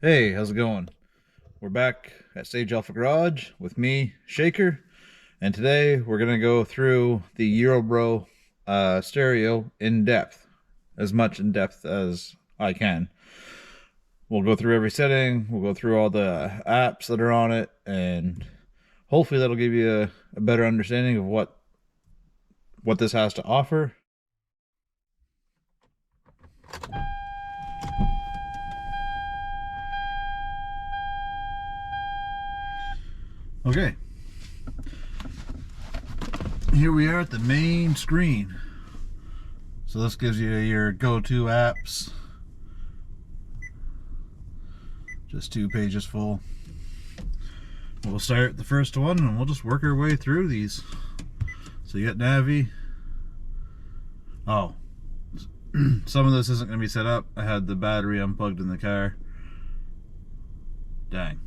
Hey, how's it going? We're back at Sage Alpha Garage with me, Shaker, and today we're gonna go through the YULBRO stereo in depth, as much in depth as I can. We'll go through every setting, we'll go through all the apps that are on it, and hopefully that'll give you a better understanding of what this has to offer. Okay, here we are at the main screen. So this gives you your go-to apps. Just 2 pages full. We'll start the first one and we'll just work our way through these. So you got Navi. Oh, some of this isn't going to be set up. I had the battery unplugged in the car. Dang.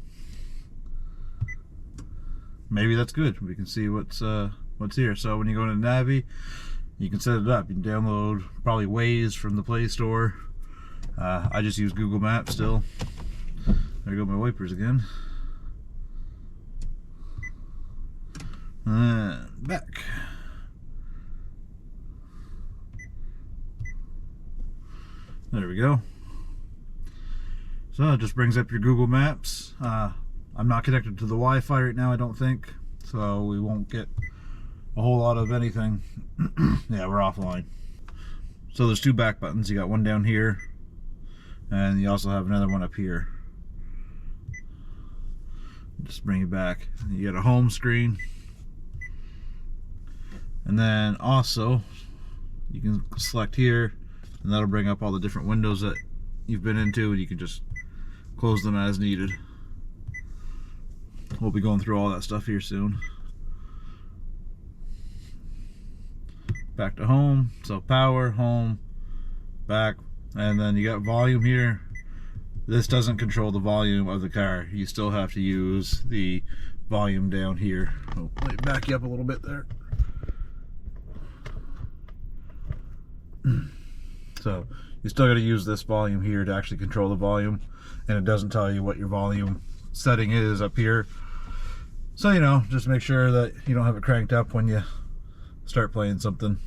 Maybe that's good. We can see what's here. So when you go into Navi, you can set it up. You can download probably Waze from the Play Store. I just use Google Maps still. There go my wipers again. And back. There we go. So it just brings up your Google Maps. I'm not connected to the Wi-Fi right now, I don't think, so we won't get a whole lot of anything. Yeah, we're offline. So there's 2 back buttons. You got one down here, and you also have another one up here. Just bring it back. You got a home screen, and then also you can select here, and that'll bring up all the different windows that you've been into, and you can just close them as needed. We'll be going through all that stuff here soon. Back to home, so power, home, back, and then you got volume here. This doesn't control the volume of the car. You still have to use the volume down here. Oh, let me back you up a little bit there. So you still got to use this volume here to actually control the volume, and it doesn't tell you what your volume setting is up here. So, you know, just make sure that you don't have it cranked up when you start playing something.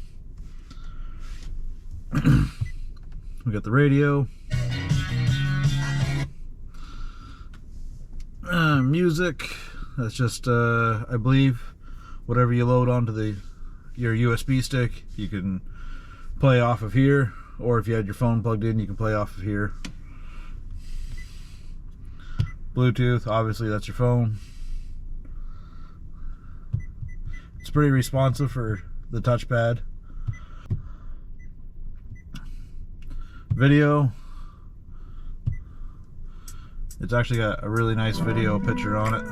We got the radio. Music. That's just, I believe, whatever you load onto your USB stick, you can play off of here. Or if you had your phone plugged in, you can play off of here. Bluetooth, obviously that's your phone. It's pretty responsive for the touchpad. Video. It's actually got a really nice video picture on it.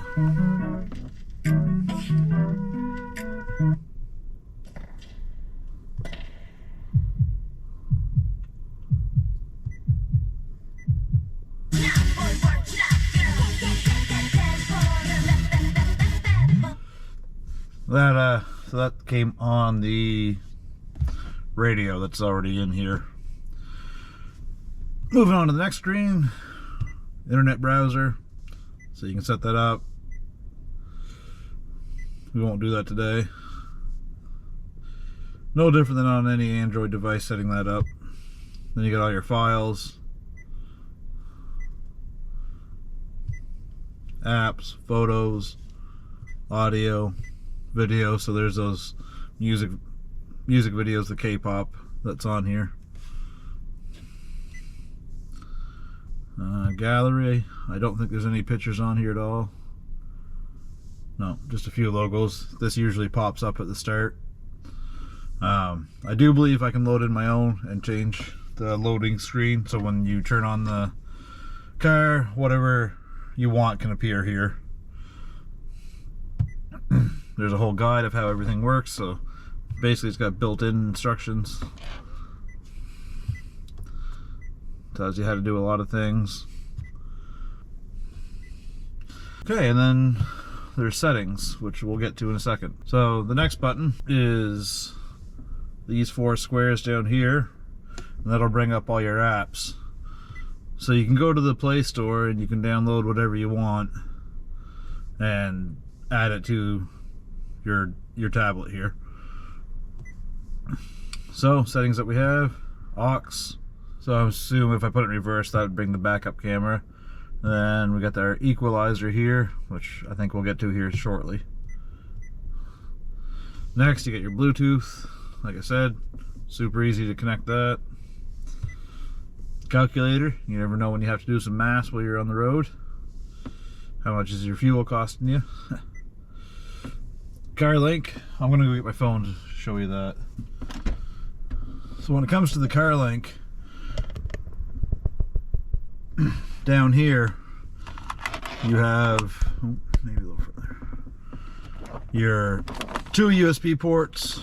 So that came on the radio that's already in here. Moving on to the next screen, internet browser. So you can set that up. We won't do that today. No different than on any Android device setting that up. Then you got all your files, apps, photos, audio, video. So there's those music videos, the K-pop that's on here. Gallery. I don't think there's any pictures on here at all. No, just a few logos. This usually pops up at the start. I do believe I can load in my own and change the loading screen, so when you turn on the car, whatever you want can appear here. There's a whole guide of how everything works, so basically it's got built-in instructions. Tells you how to do a lot of things. Okay, and then there's settings, which we'll get to in a second. So the next button is these 4 squares down here, and that'll bring up all your apps. So you can go to the Play Store and you can download whatever you want and add it to your tablet here. So settings that we have, aux. So I assume if I put it in reverse, that would bring the backup camera. Then we got our equalizer here, which I think we'll get to here shortly. Next, you get your Bluetooth. Like I said, super easy to connect that. Calculator, you never know when you have to do some math while you're on the road. How much is your fuel costing you? Car link, I'm gonna go get my phone to show you that. So when it comes to the car link, down here you have, maybe a little further, your 2 USB ports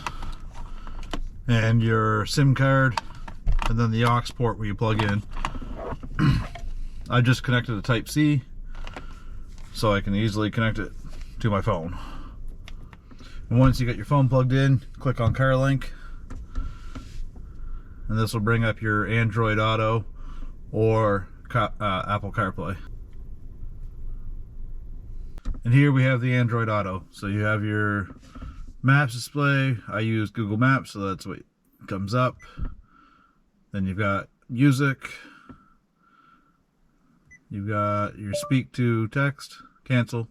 and your SIM card, and then the aux port where you plug in. I just connected a Type-C so I can easily connect it to my phone. And once you get your phone plugged in, click on CarLink, and this will bring up your Android Auto or Apple CarPlay. And here we have the Android Auto. So you have your maps display. I use Google Maps, so that's what comes up. Then you've got music. You've got your speak to text, cancel.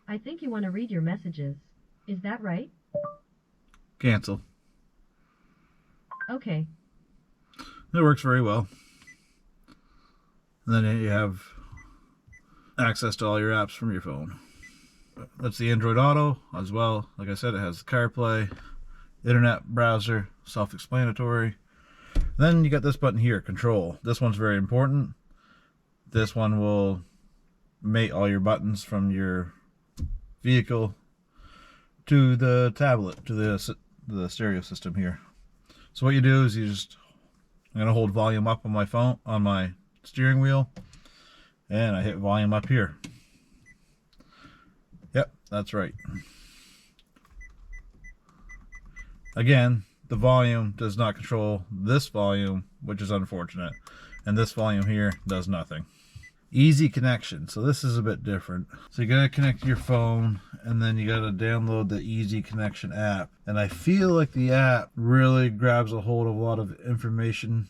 I think you want to read your messages. Is that right? Cancel. Okay. It works very well. And then you have access to all your apps from your phone. That's the Android Auto as well. Like I said, it has CarPlay, internet browser, self-explanatory. Then you got this button here, control. This one's very important. This one will mate all your buttons from your vehicle to the tablet, to the stereo system here. So what you do is I'm gonna hold volume up on my phone, on my steering wheel, and I hit volume up here. Yep, that's right. Again, the volume does not control this volume, which is unfortunate. And this volume here does nothing. Easy connection. So this is a bit different. So you gotta connect your phone, and then you gotta download the Easy Connection app. And I feel like the app really grabs a hold of a lot of information,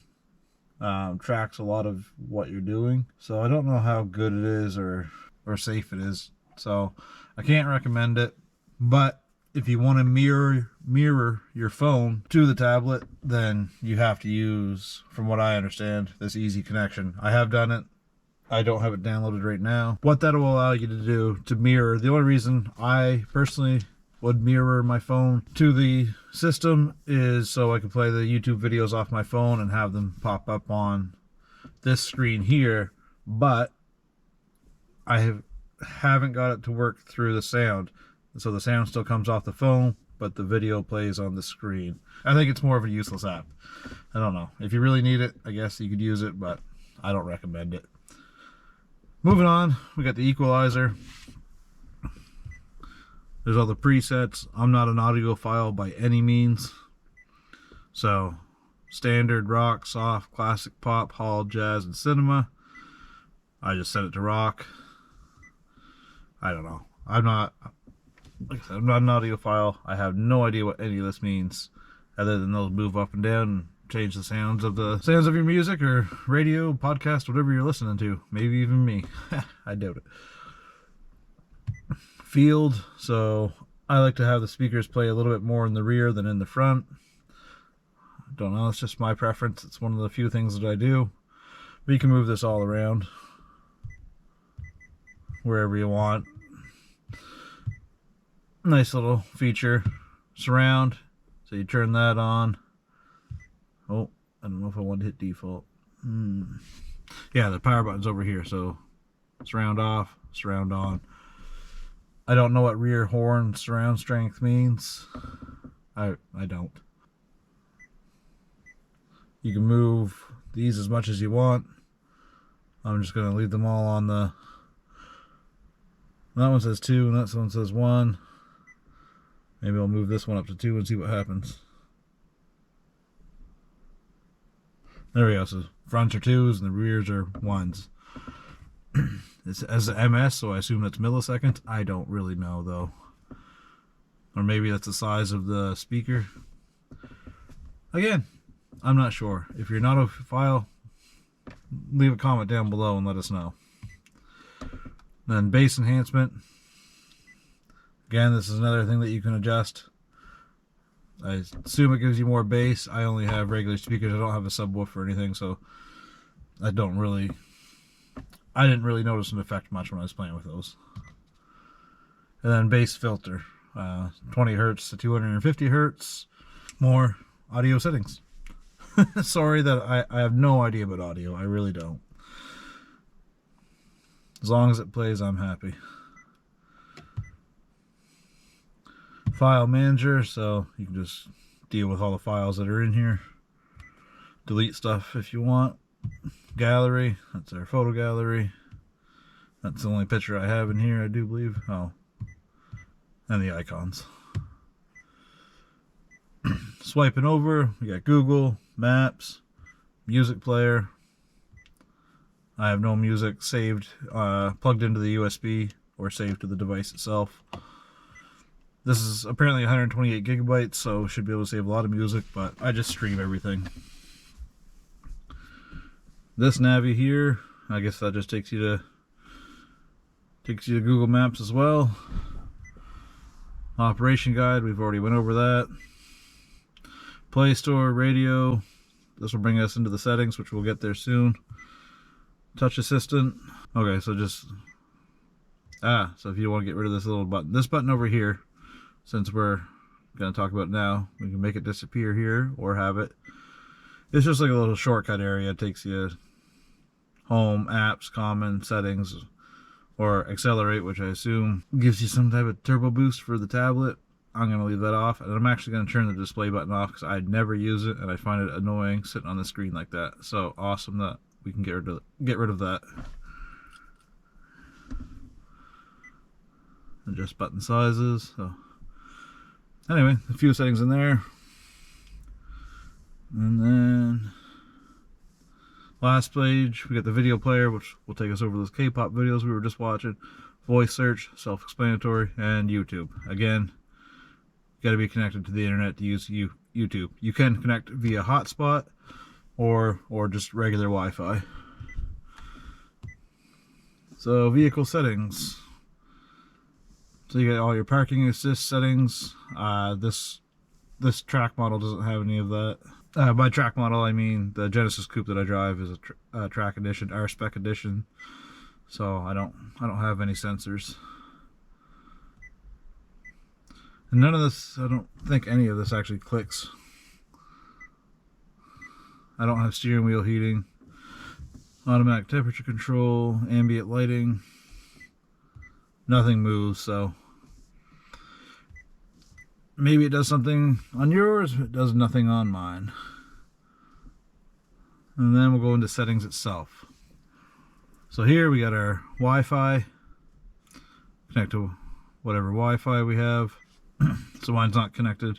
tracks a lot of what you're doing. So I don't know how good it is or safe it is. So I can't recommend it. But if you want to mirror your phone to the tablet, then you have to use, from what I understand, this Easy Connection. I have done it. I don't have it downloaded right now. What that will allow you to do to mirror, the only reason I personally would mirror my phone to the system is so I can play the YouTube videos off my phone and have them pop up on this screen here, but I haven't got it to work through the sound. So the sound still comes off the phone, but the video plays on the screen. I think it's more of a useless app. I don't know. If you really need it, I guess you could use it, but I don't recommend it. Moving on, we got the equalizer. There's all the presets. I'm not an audiophile by any means. So, standard, rock, soft, classic, pop, hall, jazz, and cinema. I just set it to rock. I don't know. I'm not an audiophile. I have no idea what any of this means, other than they'll move up and down and change the sounds of your music or radio, podcast, whatever you're listening to. Maybe even me. I doubt it. Field. So I like to have the speakers play a little bit more in the rear than in the front. Don't know. It's just my preference. It's one of the few things that I do. But you can move this all around wherever you want. Nice little feature. Surround. So you turn that on. Oh, I don't know if I want to hit default. Yeah, the power button's over here. So surround off, surround on. I don't know what rear horn surround strength means. I don't. You can move these as much as you want. I'm just going to leave them all on the... That one says 2 and that one says 1. Maybe I'll move this one up to 2 and see what happens. There we go. So fronts are 2s and the rears are 1s. It's as a MS, so I assume that's milliseconds. I don't really know though. Or maybe that's the size of the speaker. Again, I'm not sure. If you're not a file, leave a comment down below and let us know. Then bass enhancement. Again, this is another thing that you can adjust. I assume it gives you more bass. I only have regular speakers. I don't have a subwoofer or anything, so I didn't really notice an effect much when I was playing with those. And then bass filter, 20 hertz to 250 hertz. More audio settings. Sorry that I have no idea about audio. I really don't. As long as it plays, I'm happy. File manager, so you can just deal with all the files that are in here. Delete stuff if you want. Gallery, that's our photo gallery. That's the only picture I have in here, I do believe. Oh, and the icons. Swiping over, we got Google, Maps, music player. I have no music saved, plugged into the USB or saved to the device itself. This is apparently 128 gigabytes, so should be able to save a lot of music, but I just stream everything. This Navi here, I guess that just takes you to Google Maps as well. Operation guide, we've already went over that. Play Store, radio. This will bring us into the settings, which we'll get there soon. Touch assistant. Okay, so so if you want to get rid of this little button, this button over here, since we're going to talk about it now, we can make it disappear here or have it. It's just like a little shortcut area. It takes you home, apps, common, settings, or accelerate, which I assume gives you some type of turbo boost for the tablet. I'm going to leave that off, and I'm actually going to turn the display button off because I'd never use it and I find it annoying sitting on the screen like that. So awesome that we can get rid of that. Adjust button sizes. So anyway, a few settings in there. And then last page, we got the video player, which will take us over those K-pop videos we were just watching. Voice search, self-explanatory, and YouTube. Again, you got to be connected to the internet to use YouTube. You can connect via hotspot or just regular Wi-Fi. So vehicle settings. So you got all your parking assist settings. This track model doesn't have any of that. By track model, I mean the Genesis Coupe that I drive is a track edition, R-Spec edition. So I don't have any sensors. And none of this, I don't think any of this actually clicks. I don't have steering wheel heating, automatic temperature control, ambient lighting. Nothing moves, so maybe it does something on yours, but it does nothing on mine. And then we'll go into settings itself. So here we got our Wi-Fi. Connect to whatever Wi-Fi we have. So mine's not connected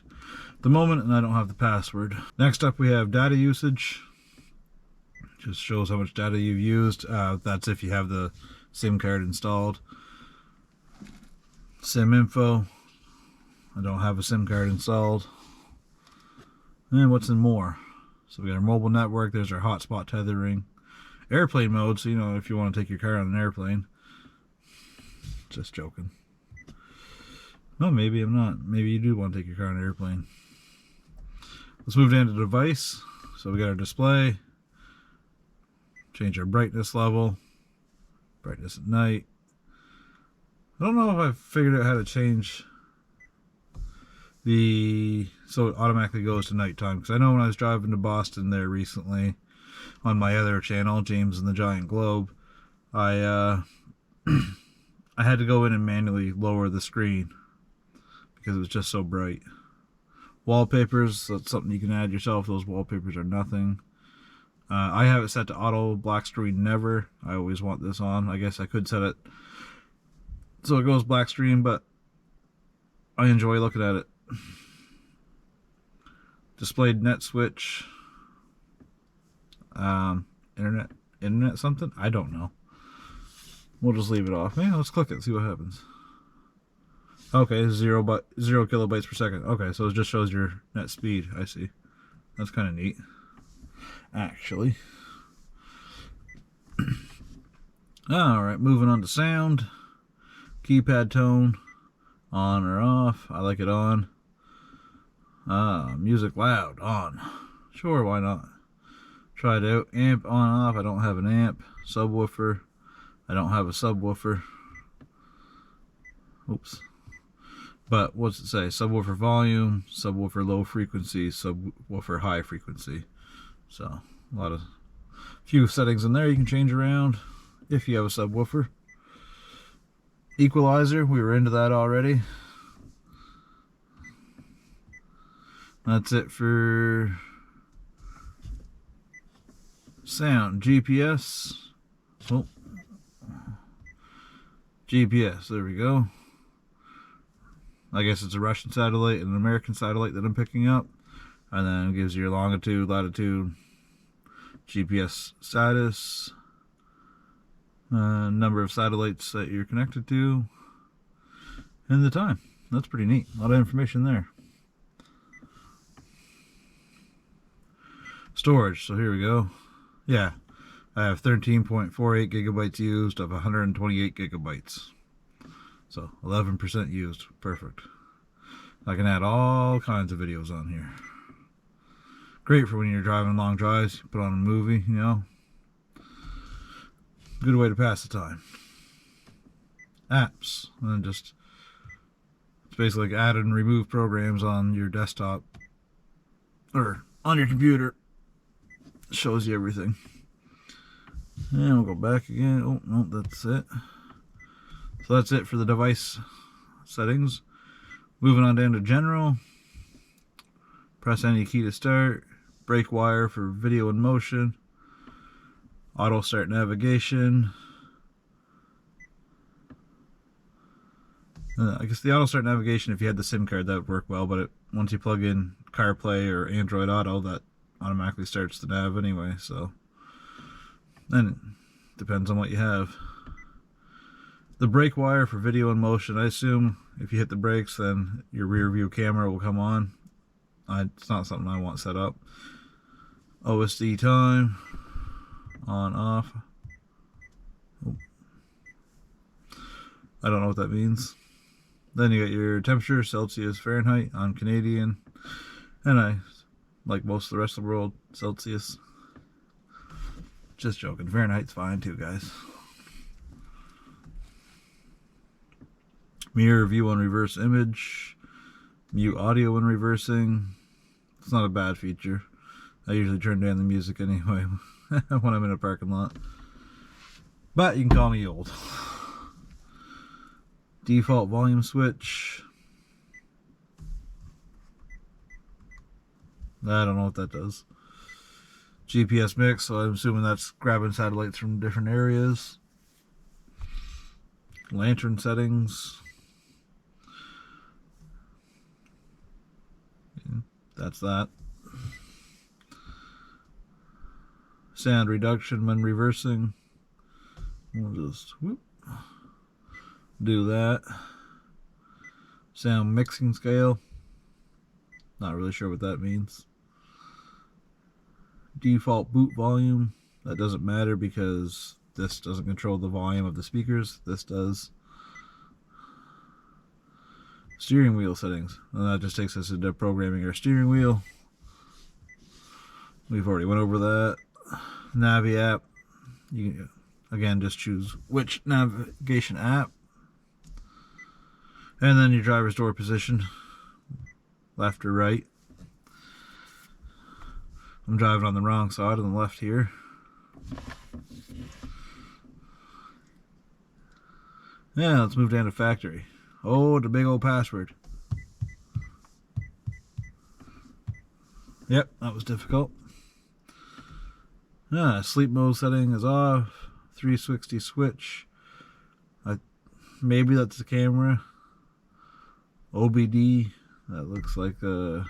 at the moment, and I don't have the password. Next up we have data usage. Just shows how much data you've used. That's if you have the SIM card installed. SIM info. I don't have a SIM card installed. And what's in more? So we got our mobile network. There's our hotspot tethering. Airplane mode, so you know if you want to take your car on an airplane. Just joking. Well, maybe I'm not. Maybe you do want to take your car on an airplane. Let's move down to device. So we got our display. Change our brightness level. Brightness at night. I don't know if I've figured out how to change so it automatically goes to nighttime, because I know when I was driving to Boston there recently on my other channel, James and the Giant Globe, I I had to go in and manually lower the screen because it was just so bright. Wallpapers, that's something you can add yourself. Those wallpapers are nothing. I have it set to auto black screen never. I always want this on. I guess I could set it so it goes black screen, but I enjoy looking at it. Displayed net switch. Internet, internet something? I don't know. We'll just leave it off. Yeah, let's click it, see what happens. Okay, 0 kilobytes per second. Okay, so it just shows your net speed. I see. That's kind of neat, actually. Alright, moving on to sound. Keypad tone, on or off. I like it on. Music loud, on. Sure, why not? Try it out. Amp on, off. I don't have an amp. Subwoofer. I don't have a subwoofer. Oops. But what's it say? Subwoofer volume, subwoofer low frequency, subwoofer high frequency. So a few settings in there you can change around if you have a subwoofer. Equalizer, we were into that already. That's it for sound. GPS. Oh. GPS, there we go. I guess it's a Russian satellite and an American satellite that I'm picking up. And then it gives you your longitude, latitude, GPS status, number of satellites that you're connected to, and the time. That's pretty neat. A lot of information there. Storage, so here we go. Yeah, I have 13.48 gigabytes used of 128 gigabytes. So 11% used. Perfect. I can add all kinds of videos on here. Great for when you're driving long drives. Put on a movie, you know. Good way to pass the time. Apps. And just, it's basically like add and remove programs on your desktop or on your computer. It shows you everything. And we'll go back again. Oh, no, that's it. So that's it for the device settings. Moving on down to general. Press any key to start. Brake wire for video in motion. Auto start navigation. I guess the auto start navigation, if you had the SIM card, that would work well, but once you plug in CarPlay or Android Auto, that automatically starts the nav anyway, so. And it depends on what you have. The brake wire for video in motion. I assume if you hit the brakes, then your rear view camera will come on. It's not something I want set up. OSD time. On, off. Oh. I don't know what that means. Then you got your temperature, Celsius, Fahrenheit on Canadian. And I, like most of the rest of the world, Celsius. Just joking. Fahrenheit's fine too, guys. Mirror view on reverse image. Mute audio when reversing. It's not a bad feature. I usually turn down the music anyway when I'm in a parking lot. But you can call me old. Default volume switch. I don't know what that does. GPS mix, so I'm assuming that's grabbing satellites from different areas. Lantern settings. That's that. Sound reduction when reversing. We'll just do that. Sound mixing scale. Not really sure what that means. Default boot volume. That doesn't matter because this doesn't control the volume of the speakers. This does. Steering wheel settings. And that just takes us into programming our steering wheel. We've already went over that. Navi app. You can, again, just choose which navigation app. And then your driver's door position. Left or right. I'm driving on the wrong side on the left here. Yeah, let's move down to factory. Oh, the big old password. Yep, that was difficult. Sleep mode setting is off. 360 switch. Maybe that's the camera. OBD. That looks like a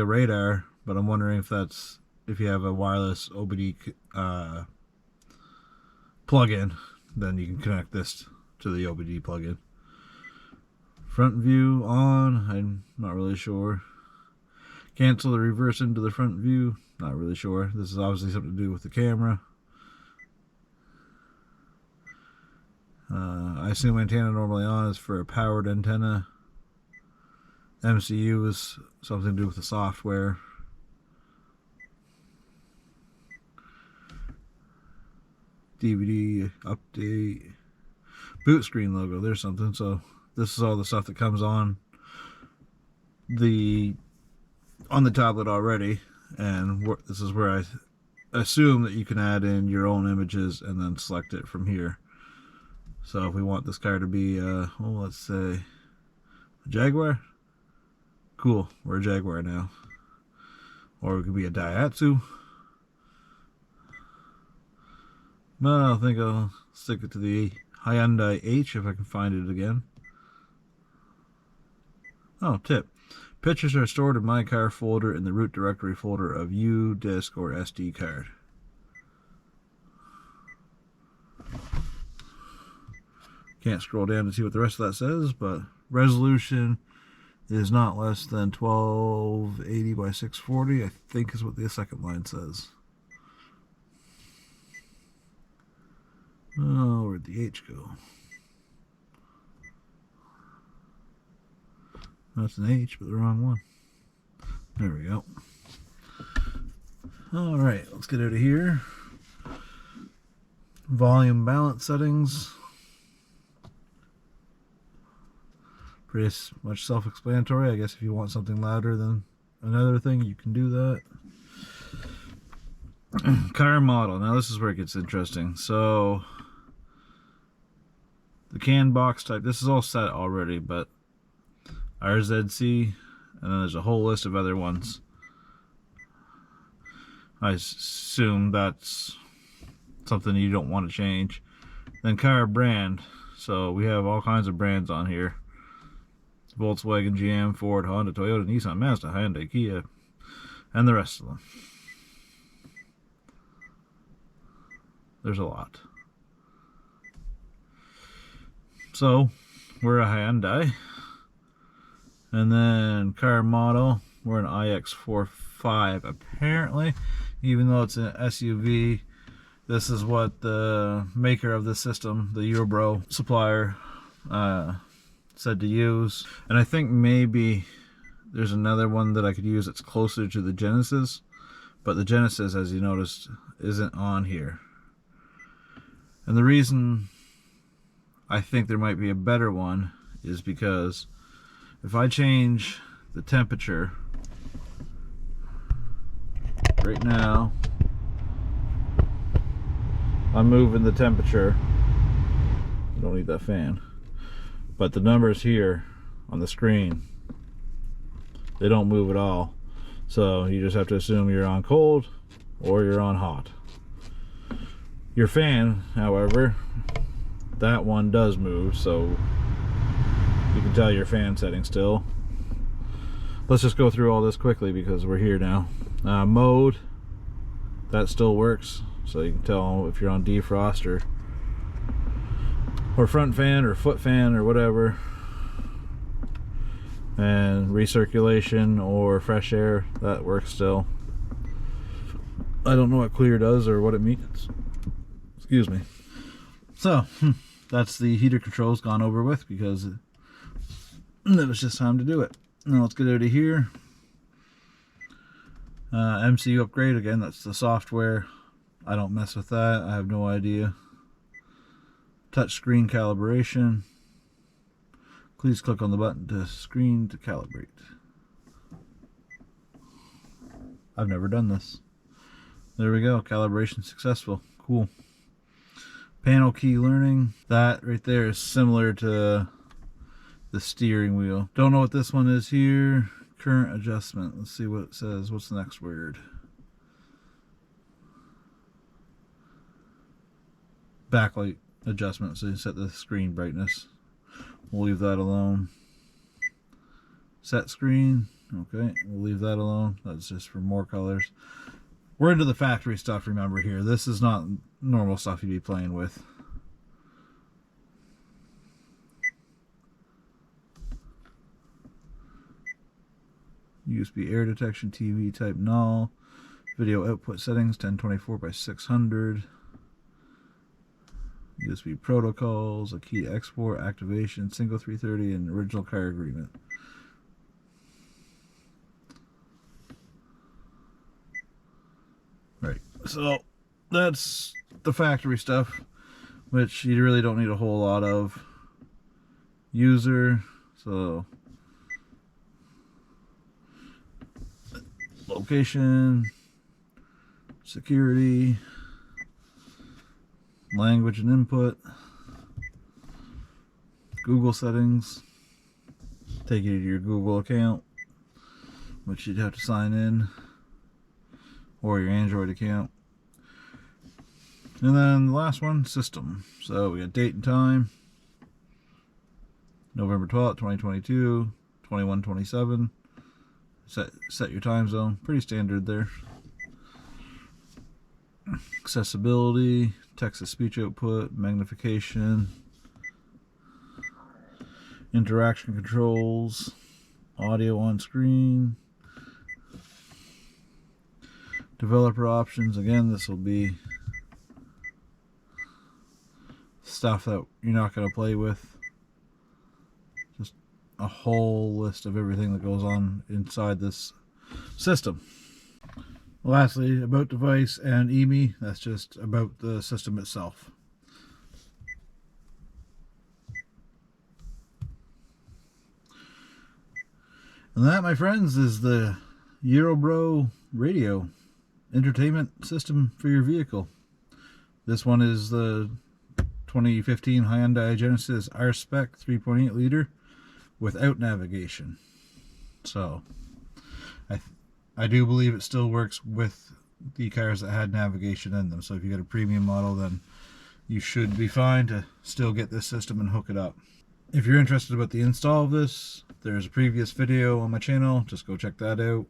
radar, but I'm wondering if if you have a wireless OBD plug-in, then you can connect this to the OBD plug-in. Front view on, I'm not really sure. Cancel the reverse into the front view, not really sure. This is obviously something to do with the camera. I assume antenna normally on is for a powered antenna. MCU is something to do with the software. DVD update. Boot screen logo, there's something. So this is all the stuff that comes on the tablet already, and this is where I assume that you can add in your own images and then select it from here. So if we want this car to be let's say a Jaguar, cool, we're a Jaguar now. Or it could be a Daihatsu. No, I think I'll stick it to the Hyundai H if I can find it again. Oh, tip. Pictures are stored in My Car folder in the root directory folder of U, disk, or SD card. Can't scroll down to see what the rest of that says, but resolution is not less than 1280 by 640, I think is what the second line says. Oh, where'd the H go? That's an H, but the wrong one. There we go. Alright, let's get out of here. Volume balance settings. Pretty much self-explanatory. I guess if you want something louder than another thing, you can do that. Car model. Now this is where it gets interesting. So the CAN box type, this is all set already, but RZC, and then there's a whole list of other ones. I assume that's something you don't want to change. Then car brand. So we have all kinds of brands on here. Volkswagen, GM, Ford, Honda, Toyota, Nissan, Mazda, Hyundai, Kia, and the rest of them. There's a lot. So we're a Hyundai. And then car model, we're an iX45 apparently, even though it's an SUV. This is what the maker of the system, the YULBRO supplier, said to use. And I think maybe there's another one that I could use that's closer to the Genesis, but the Genesis, as you noticed, isn't on here. And the reason I think there might be a better one is because if I change the temperature right now, I'm moving the temperature. I don't need that fan. But the numbers here on the screen, they don't move at all. So you just have to assume you're on cold or you're on hot. Your fan, however, that one does move, so you can tell your fan setting still. Let's just go through all this quickly because we're here now. Mode, that still works, so you can tell if you're on defrost or front fan or foot fan or whatever. And recirculation or fresh air, that works still. I don't know what clear does or what it means. Excuse me. So that's the heater controls gone over with because it was just time to do it. Now let's get out of here. MCU upgrade, again, that's the software. I don't mess with that. I have no idea. Touch screen calibration. Please click on the button to screen to calibrate. I've never done this. There we go. Calibration successful. Cool. Panel key learning. That right there is similar to the steering wheel. Don't know what this one is here. Current adjustment. Let's see what it says. What's the next word? Backlight adjustment. So you set the screen brightness. We'll leave that alone. Set screen. Okay, we'll leave that alone. That's just for more colors. We're into the factory stuff, remember here. This is not normal stuff you'd be playing with. USB air detection, TV type null, video output settings 1024 by 600, USB protocols, a key to export, activation, single 330, and original car agreement. Right, so that's the factory stuff, which you really don't need a whole lot of. User, so location, security, language and input, Google settings, take you to your Google account, which you'd have to sign in, or your Android account. And then the last one, system. So we got date and time, November 12th, 2022, 21:27. Set your time zone, pretty standard there. Accessibility, text-to-speech output, magnification, interaction controls, audio on screen, developer options. Again, this will be stuff that you're not going to play with. Just a whole list of everything that goes on inside this system. Lastly, about device and EMI, that's just about the system itself. And that, my friends, is the YULBRO radio entertainment system for your vehicle. This one is the 2015 Hyundai Genesis R-Spec 3.8 liter without navigation. So I do believe it still works with the cars that had navigation in them. So if you get a premium model, then you should be fine to still get this system and hook it up. If you're interested about the install of this, there's a previous video on my channel. Just go check that out.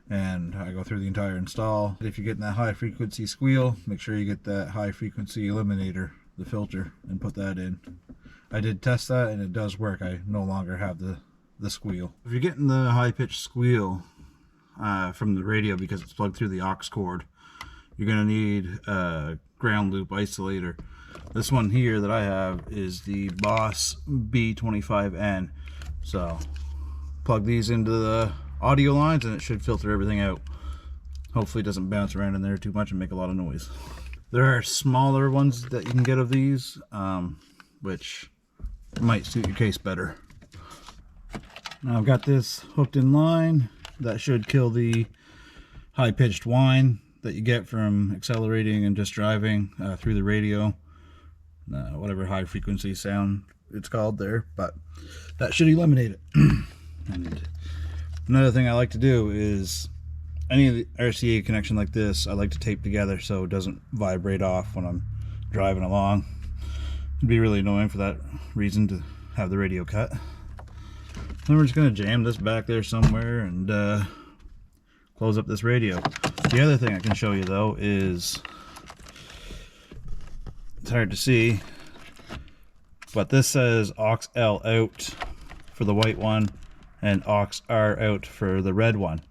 And I go through the entire install. If you're getting that high frequency squeal, make sure you get that high frequency eliminator, the filter, and put that in. I did test that and it does work. I no longer have the squeal. If you're getting the high pitched squeal from the radio because it's plugged through the aux cord, you're going to need a ground loop isolator. This one here that I have is the Boss B25N. So plug these into the audio lines and it should filter everything out. Hopefully it doesn't bounce around in there too much and make a lot of noise. There are smaller ones that you can get of these, which might suit your case better. Now I've got this hooked in line. That should kill the high-pitched whine that you get from accelerating and just driving through the radio. Whatever high frequency sound it's called there, but that should eliminate it. And another thing I like to do is any of the RCA connection like this, I like to tape together so it doesn't vibrate off when I'm driving along. It'd be really annoying for that reason to have the radio cut. Then we're just going to jam this back there somewhere and close up this radio. The other thing I can show you though is, it's hard to see, but this says aux L out for the white one and aux R out for the red one.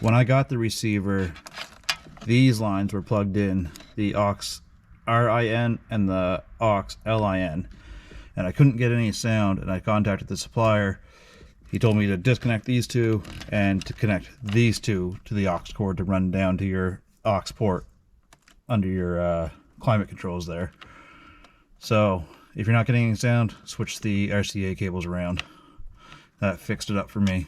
When I got the receiver, these lines were plugged in, the aux RIN and the aux LIN, and I couldn't get any sound, and I contacted the supplier. He told me to disconnect these two and to connect these two to the aux cord to run down to your aux port under your climate controls there. So if you're not getting any sound, switch the RCA cables around. That fixed it up for me.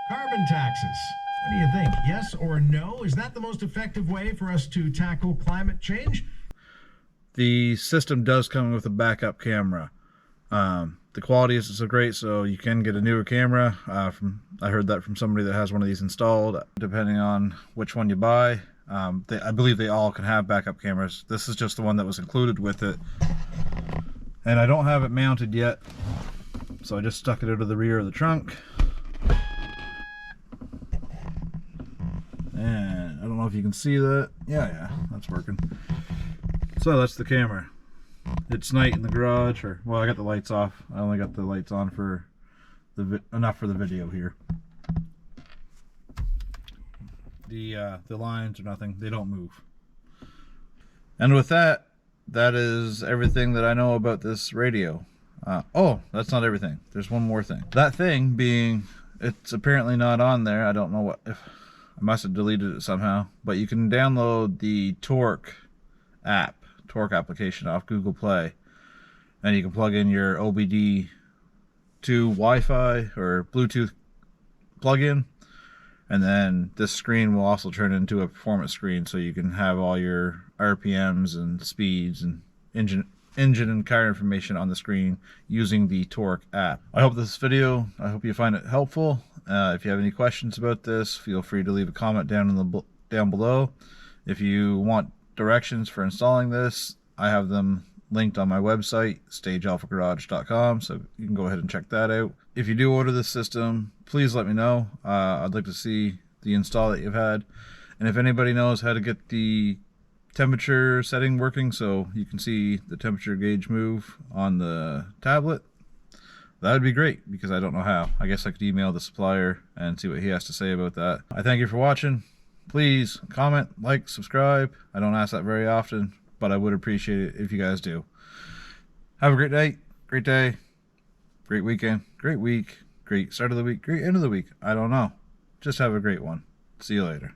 Carbon taxes. What do you think? Yes or no? Is that the most effective way for us to tackle climate change? The system does come with a backup camera. The quality isn't so great, so you can get a newer camera. I heard that from somebody that has one of these installed. Depending on which one you buy, I believe they all can have backup cameras. This is just the one that was included with it. And I don't have it mounted yet, so I just stuck it out of the rear of the trunk. And I don't know if you can see that. Yeah, that's working. So that's the camera. It's night in the garage, or well, I got the lights off. I only got the lights on for enough for the video here. The lines or nothing, they don't move. And with that, that is everything that I know about this radio. Oh, that's not everything. There's one more thing. That thing being, it's apparently not on there. I don't know what, if I must have deleted it somehow, but you can download the Torque application off Google Play, and you can plug in your OBD2 Wi-Fi or Bluetooth plug-in, and then this screen will also turn into a performance screen, so you can have all your RPMs and speeds and engine and car information on the screen using the Torque app. I hope you find it helpful. If you have any questions about this, feel free to leave a comment down below. If you want directions for installing this, I have them linked on my website, stagealphagarage.com, so you can go ahead and check that out. If you do order this system, please let me know. I'd like to see the install that you've had, and if anybody knows how to get the temperature setting working so you can see the temperature gauge move on the tablet, that would be great, because I don't know how. I guess I could email the supplier and see what he has to say about that. I thank you for watching. Please comment, like, subscribe. I don't ask that very often, but I would appreciate it if you guys do. Have a great night, great day, great weekend, great week, great start of the week, great end of the week. I don't know. Just have a great one. See you later.